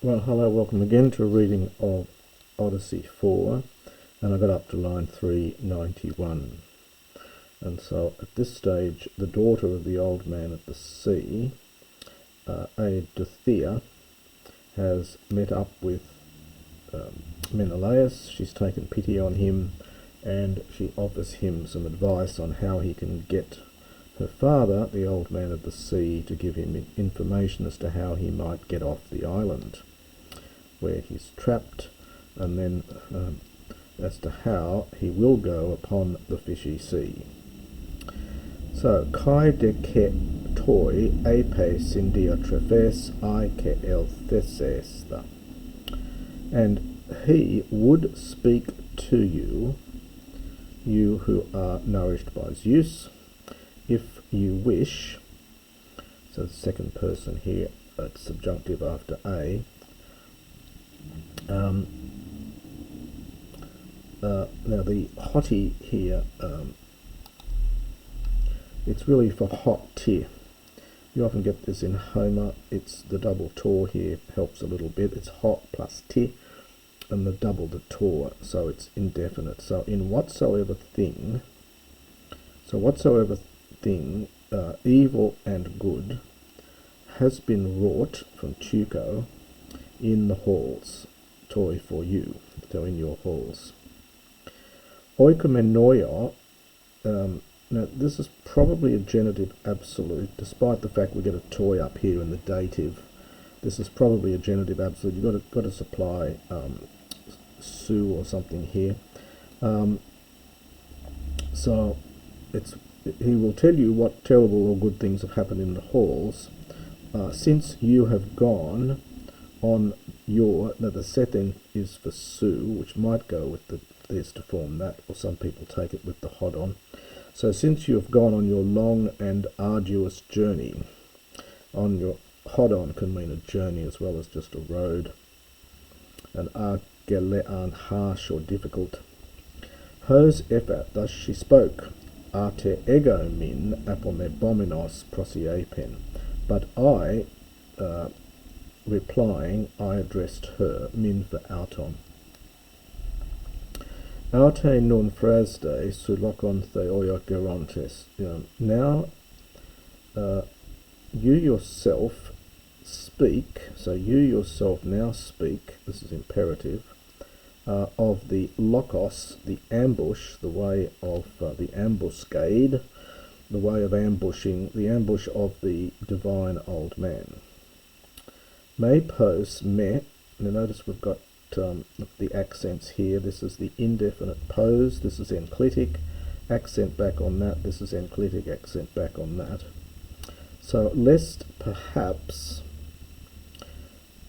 Well, hello, welcome again to a reading of Odyssey 4, and I got up to line 391. And so at this stage, the daughter of the old man at the sea, Eidothea, has met up with Melenaus. She's taken pity on him, and she offers him some advice on how he can get her father, the old man of the sea, to give him information as to how he might get off the island where he's trapped, and then as to how he will go upon the fishy sea. So, kai de ke toi epe syndia trefes I ke el thesesta. And he would speak to you, you who are nourished by Zeus, if you wish. So the second person here, it's subjunctive after a. Now the hottie here, it's really for hot tea. You often get this in Homer. It's the double tor here, helps a little bit. It's hot plus tea, and the double the tor, so it's indefinite. So in whatsoever thing, evil and good has been wrought from Tuco in the halls, toy for you, so in your halls. Oikomenoia, now this is probably a genitive absolute, despite the fact we get a toy up here in the dative. This is probably a genitive absolute. You've got to supply su or something here. So he will tell you what terrible or good things have happened in the halls since you have gone on your, now the sethen is for su, which might go with the this to form that, or some people take it with the hod on. So since you have gone on your long and arduous journey, on your hod on can mean a journey as well as just a road, and argelean, harsh or difficult. Hos ephat, thus she spoke, arte ego min apomebominos prosiepen, but I, replying, I addressed her, min for auton. Aute non frasde sulocon theoia gerontes. Now, you yourself speak, so you yourself now speak, this is imperative, of the lokos, the ambush, the way of the ambuscade, the way of ambushing, the ambush of the divine old man. Me pos me, now notice we've got the accents here. This is the indefinite pose, this is enclitic, accent back on that, this is enclitic, accent back on that. So lest perhaps,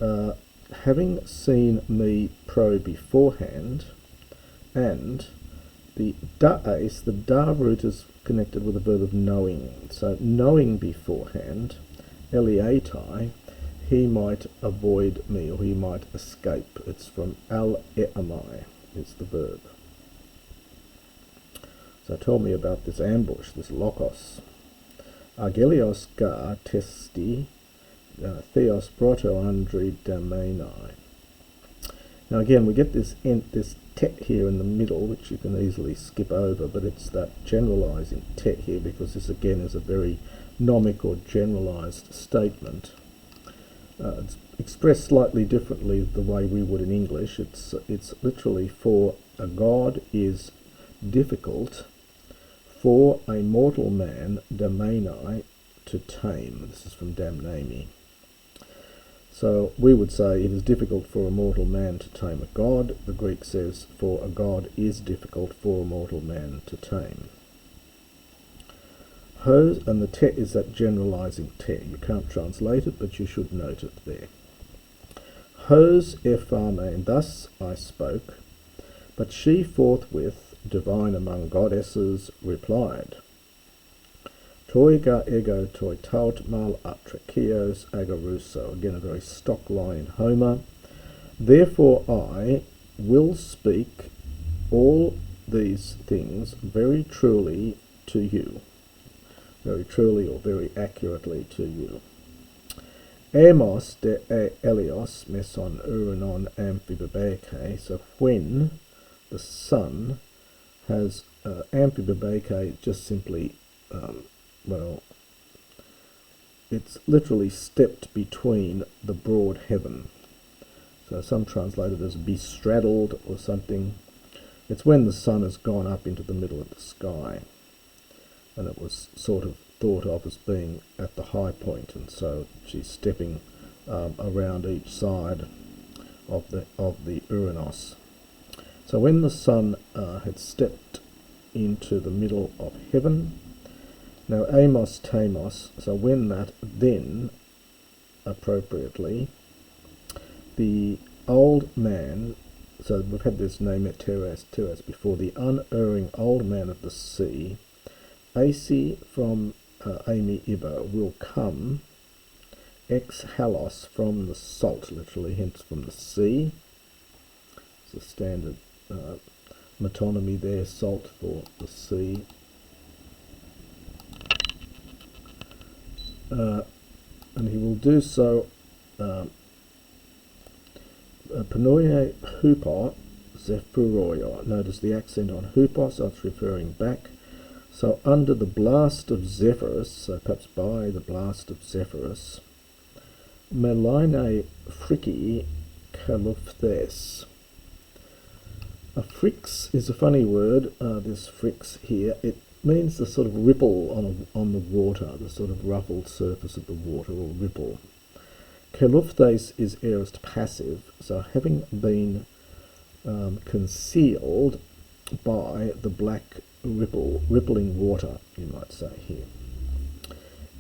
having seen me pro beforehand, and the da'es, the da root is connected with the verb of knowing, so knowing beforehand, eliatai, he might avoid me, or he might escape. It's from al-e'amai, is the verb. So tell me about this ambush, this lokos. Agelios ga testi theos proto andri domenai. Now again, we get this tet here in the middle, which you can easily skip over, but it's that generalizing tet here, because this again is a very nomic or generalized statement. It's expressed slightly differently the way we would in English. It's literally for a god is difficult for a mortal man, damnai, to tame. This is from damnami. So we would say it is difficult for a mortal man to tame a god. The Greek says for a god is difficult for a mortal man to tame. Hos, and the te is that generalizing te. You can't translate it, but you should note it there. Hos ephame, thus I spoke, but she forthwith, divine among goddesses, replied, Toiga ego toi taut mal atracheos agaruso. Again, a very stock line in Homer. Therefore I will speak all these things very truly to you. Very truly or very accurately to you. Amos de Elios meson uranon amphibabeke. So when the sun has amphibabeke, just simply, well, it's literally stepped between the broad heaven. So some translate it as bestraddled or something. It's when the sun has gone up into the middle of the sky, and it was sort of thought of as being at the high point, and so she's stepping around each side of the Uranos. So when the sun had stepped into the middle of heaven, now Amos Tamos, so when that, then appropriately the old man, so we've had this name at Teras before, the unerring old man of the sea, Asi from Amy Iba, will come, ex halos, from the salt, literally, hence from the sea. It's a standard metonymy there, salt for the sea. And he will do so Panoye hupo zephyroia. Notice the accent on hupo, so it's referring back. So under the blast of Zephyrus, so perhaps by the blast of Zephyrus, Meline friki kalufthes. A frix is a funny word, this frix here. It means the sort of ripple on the water, the sort of ruffled surface of the water, or ripple. Kelufthes is aorist passive, so having been concealed by the black rippling water, you might say here.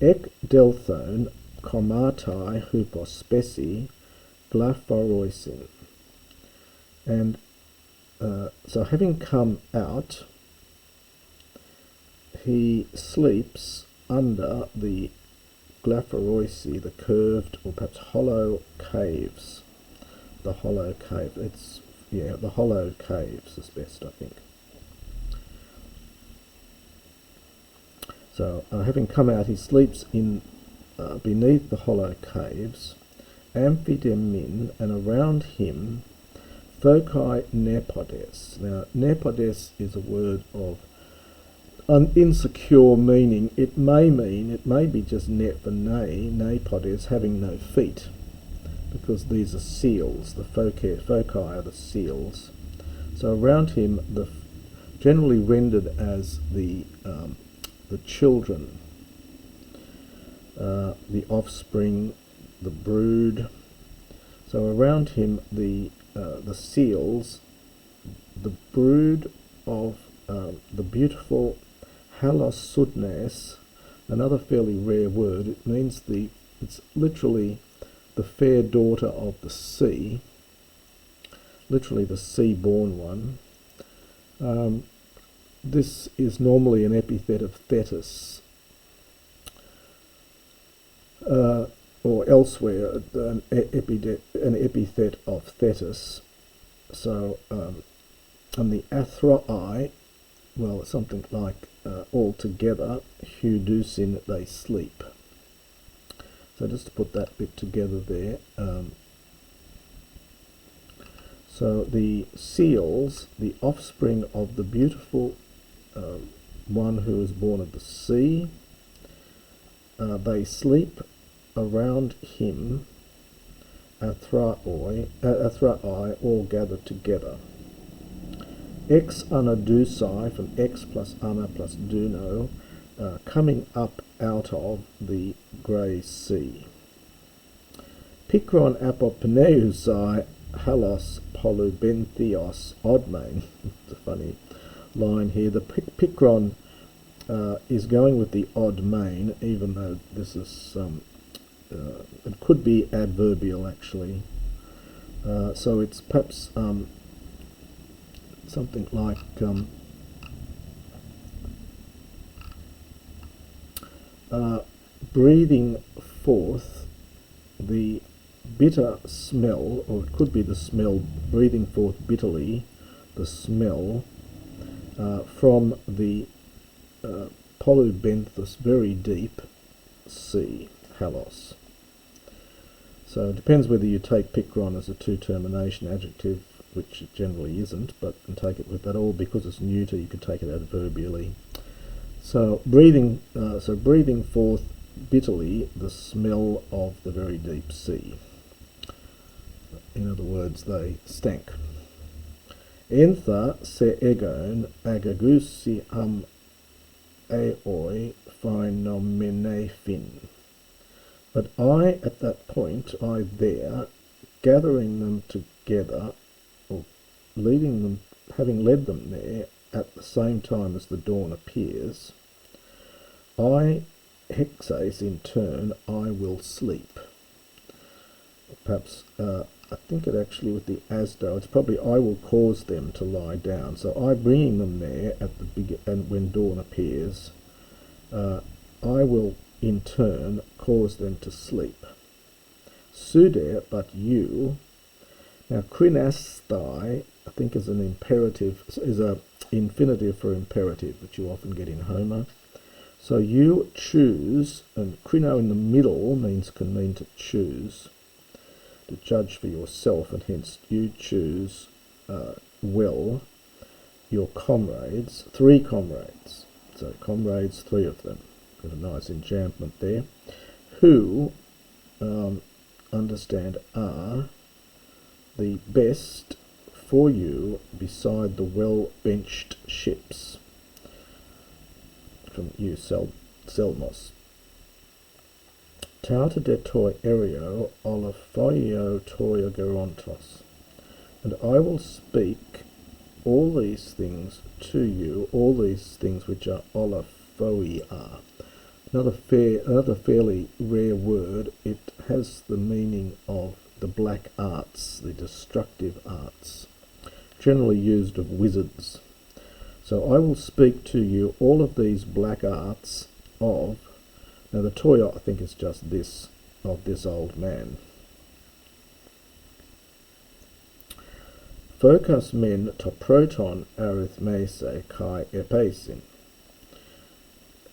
Ek delthone komatai hupospeci glaphoroisin. And so having come out, he sleeps under the glaphoroisi, the curved or perhaps hollow caves. The hollow cave, the hollow caves is best, I think. So having come out, he sleeps in beneath the hollow caves, amphidemin, and around him foci nepodes. Now nepodes is a word of an insecure meaning. It may be just net for nepodes, having no feet, because these are seals. The foci are the seals. So around him, generally rendered as the children, the offspring, the brood. So around him, the seals, the brood of the beautiful Halosudnes, another fairly rare word. It means it's literally the fair daughter of the sea, literally the sea-born one. This is normally an epithet of Thetis, or elsewhere an epithet of Thetis. So, and the Athroi, well, something like altogether, Hudusin, they sleep. So just to put that bit together there. So the seals, the offspring of the beautiful one who is born of the sea, they sleep around him, Athroi, all gathered together. Ex anadusai, from ex plus ana plus duno, coming up out of the grey sea. Pikron apopneusai halos polubenthios odmain. It's a funny line here. The Pikron is going with the odd main, even though this is it could be adverbial actually. So it's perhaps something like breathing forth the bitter smell, or it could be the smell, breathing forth bitterly the smell from the Polubenthus, very deep sea, Halos. So it depends whether you take pikron as a two-termination adjective, which it generally isn't, but and take it with that, or because it's neuter, you could take it adverbially. So breathing forth bitterly the smell of the very deep sea. In other words, they stank. Entha se egon agagusi aoi phenomenephin. But I, at that point, I there, gathering them together, or leading them, having led them there, at the same time as the dawn appears, I, hexase, in turn, I will sleep. Perhaps, I think it actually with the asdo, it's probably I will cause them to lie down. So I bringing them there at the and when dawn appears, I will in turn cause them to sleep. Sude, but you. Now krinastai, I think, is an imperative, is a infinitive for imperative that you often get in Homer. So you choose, and krino in the middle can mean to choose, to judge for yourself, and hence you choose well your comrades, 3 comrades. So comrades, 3 of them. Got a nice enchantment there. Who, understand, are the best for you beside the well-benched ships. From you, Selmos. Tauta de toi ereo olophoio toia gerontos. And I will speak all these things to you, all these things which are olophoia. Another fairly rare word. It has the meaning of the black arts, the destructive arts, generally used of wizards. So I will speak to you all of these black arts of, now the toya, I think, is just this, of this old man. Focus men to proton arithmese kai epesin.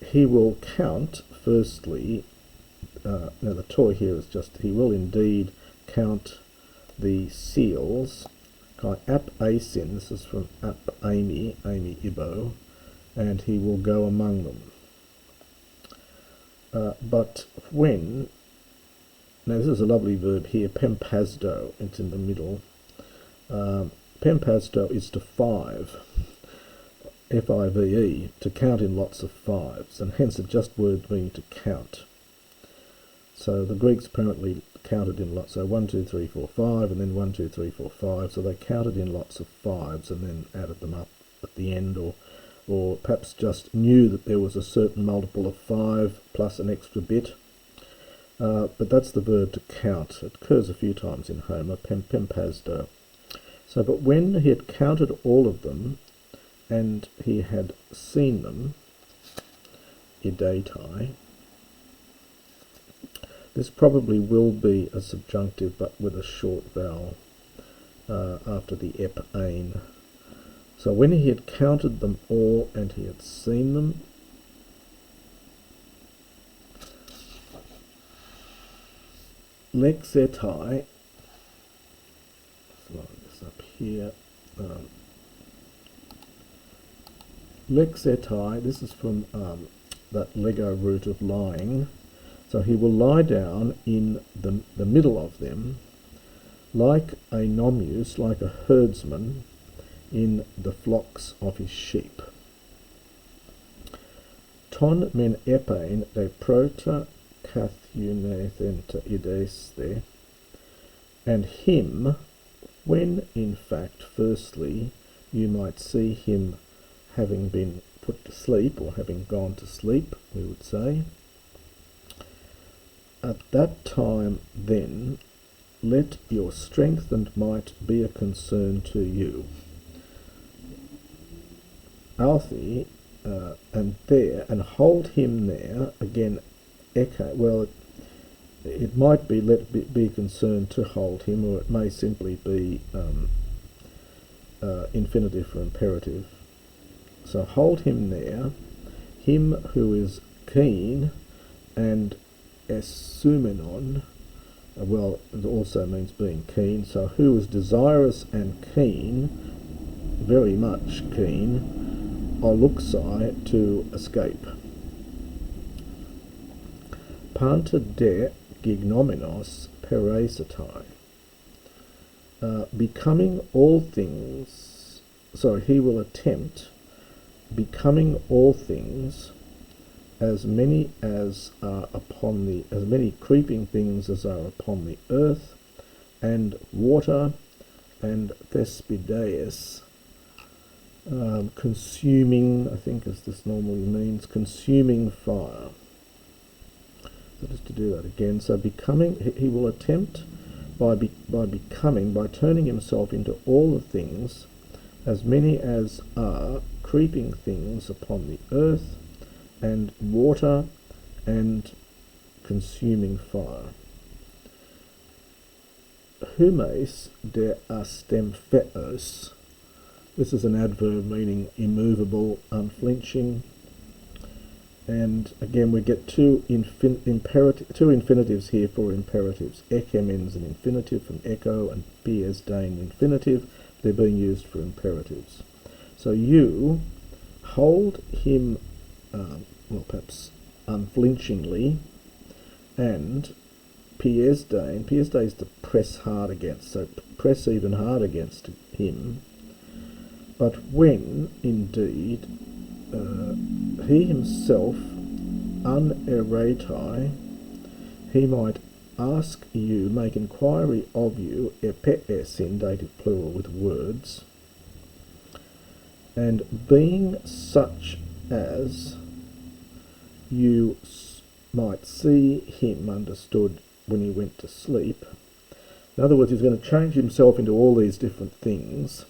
He will count, firstly, now the toy here is just, he will indeed count the seals, kai ap asin, this is from ap Amy Ibo, and he will go among them. But when, now this is a lovely verb here, pempasdo, it's in the middle. Pempasdo is to 5, F-I-V-E, to count in lots of 5s, and hence it just word meaning to count. So the Greeks apparently counted in lots, so 1, 2, 3, 4, 5, and then 1, 2, 3, 4, 5, so they counted in lots of 5s and then added them up at the end, or perhaps just knew that there was a certain multiple of 5 plus an extra bit. But that's the verb to count. It occurs a few times in Homer, pempasdo. So, but when he had counted all of them, and he had seen them, Eidothea, this probably will be a subjunctive, but with a short vowel after the ep ain. So when he had counted them all and he had seen them, lexetai, let's line this up here, lexetai, this is from that Lego root of lying. So he will lie down in the middle of them, like a nomus, like a herdsman, in the flocks of his sheep. Ton men epain de prota kathunethenta ideste, and him, when in fact, firstly, you might see him having been put to sleep, or having gone to sleep, we would say. At that time, then, let your strength and might be a concern to you. Althi, and there, and hold him there, again, eke, well, it might be let be a concern to hold him, or it may simply be infinitive for imperative. So hold him there, him who is keen, and essumenon, well, it also means being keen. So who was desirous and keen, very much keen, oluxai, to escape. Panta de gignominos pereisetai. Becoming all things, sorry, he will attempt becoming all things, as many as are upon the, as many creeping things as are upon the earth, and water, and thespideus, consuming, I think as this normally means, consuming fire. So just to do that again, so becoming, he will attempt by becoming, by turning himself into all the things, as many as are creeping things upon the earth, and water, and consuming fire. Humes de astempheos. This is an adverb meaning immovable, unflinching. And again, we get two infinitives here for imperatives. Echem ends in infinitive from echo, and pies dain infinitive. They're being used for imperatives. So you hold him, well, perhaps unflinchingly, and pies dain is to press hard against, so press even hard against him. But when, indeed, he himself, unerratai, he might ask you, make inquiry of you, epes in dative plural with words, and being such as you might see him, understood, when he went to sleep. In other words, he's going to change himself into all these different things,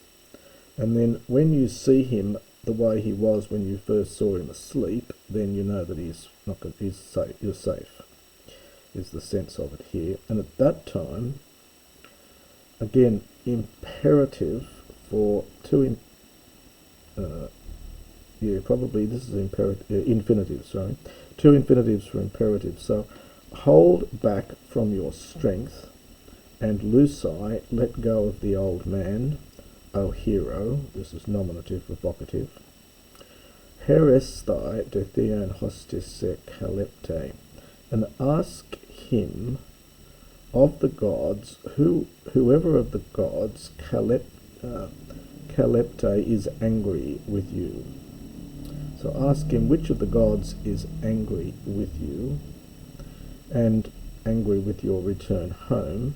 and then when you see him the way he was when you first saw him asleep, then you know that he's not going, he's safe. You're safe, is the sense of it here. And at that time, again, imperative for two. Probably this is infinitive. Sorry, two infinitives for imperative. So, hold back from your strength, and lucai, let go of the old man. O hero, this is nominative evocative. Herestai Eidothea hostis calepte, and ask him of the gods, whoever of the gods calepte is angry with you. So ask him which of the gods is angry with you, and angry with your return home,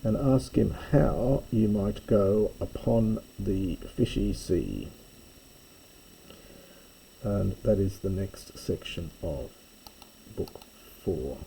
and ask him how you might go upon the fishy sea. And that is the next section of Book 4.